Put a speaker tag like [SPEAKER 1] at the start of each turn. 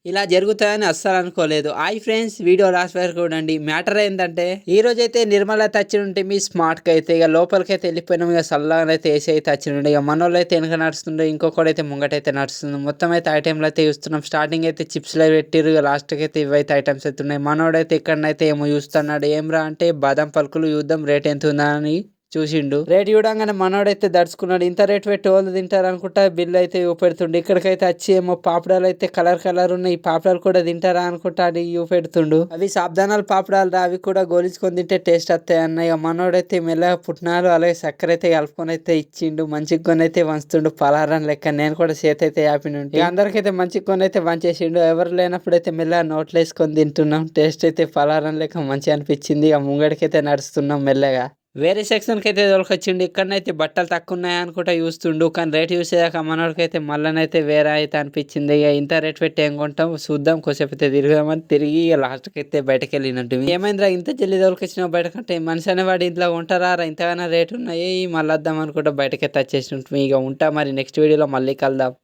[SPEAKER 1] ఇలా జరుగుతాయని అస్సలు అనుకోలేదు. హాయ్ ఫ్రెండ్స్, వీడియో లాస్ట్ వరకు చూడండి. మ్యాటర్ ఏందంటే ఈ రోజైతే నిర్మల అయితే వచ్చినుంటే మీ స్మార్ట్‌కి అయితే ఇక లోపలికైతే వెళ్ళిపోయినాం. ఇక సల్లగా అయితే ఏసీ అయితే వచ్చినుండే. ఇక మనోళ్ళైతే వెనక నడుస్తుండే, ఇంకొకడైతే ముంగటైతే నడుస్తుంది. మొత్తం అయితే ఐటెంలు అయితే చూస్తున్నాం. స్టార్టింగ్ అయితే చిప్స్‌లు పెట్టిర్రు. ఇక లాస్ట్‌కి అయితే ఇవైతే ఐటమ్స్ అయితే ఉన్నాయి. మనోడైతే ఇక్కడనైతే ఏమో చూస్తున్నాడు. ఏమ్రా అంటే బాదం పలుకులు చూద్దాం రేట్ ఎంత ఉందా అని చూసిండు. రేట్ చూడంగానే మనోడైతే దడుచుకున్నాడు. ఇంత రేట్ పెట్టి వాళ్ళు తింటారు అనుకుంటా బిల్ అయితే చూపెడుతుండు. ఇక్కడికైతే వచ్చి ఏమో పాపడాలు అయితే కలర్ కలర్ ఉన్నాయి. ఈ పాపడాలు కూడా తింటారా అనుకుంటా అది చూపెడుతుండు. అవి సాబ్దానాలు పాపడాలు రా, అవి కూడా గోలించుకొని తింటే టేస్ట్ వస్తాయి అన్న. ఇక మనోడైతే మెల్లగా పుట్నాలు అలాగే చక్కెర అయితే కలుపుకొని అయితే ఇచ్చిండు. మంచిగా కొని అయితే వంచుతుండు పలారం లెక్క. నేను కూడా చేతి అయితే యాపినుండి ఇక అందరికైతే మంచిగా కొని అయితే వంచేసిండు. ఎవరు లేనప్పుడు అయితే మెల్లగా నోట్లో వేసుకొని తింటున్నాం. టేస్ట్ అయితే పలారం లెక్క మంచిగా అనిపించింది. ఇక ముంగడికైతే నడుస్తున్నాం మెల్లగా. వేరే సెక్షన్కి అయితే దొరకొచ్చిండు. ఇక్కడనైతే బట్టలు తక్కువ ఉన్నాయి అనుకుంటా చూస్తుండు. కానీ రేట్ చూసేదాకా మనోడికైతే మళ్ళనైతే వేరే అయితే అనిపించింది. ఇక ఇంత రేట్ పెట్టి ఏం కొంటాం చూద్దాం, కొద్దిసేపు అయితే తిరుగుదామని తిరిగి ఇక లాస్ట్కి అయితే బయటకు వెళ్ళినట్టు. ఏమైందిరా ఇంత జల్లి దొరికొచ్చినావు బయటకంటే? మనిషి అనేవాడు ఇంట్లో ఉంటారా ఇంతగానో రేట్ ఉన్నాయి మళ్ళీ వద్దాం అనుకుంటా బయటకైతే వచ్చేసినట్టు. ఇక ఉంటా మరి, నెక్స్ట్ వీడియోలో మళ్ళీ కలుద్దాం.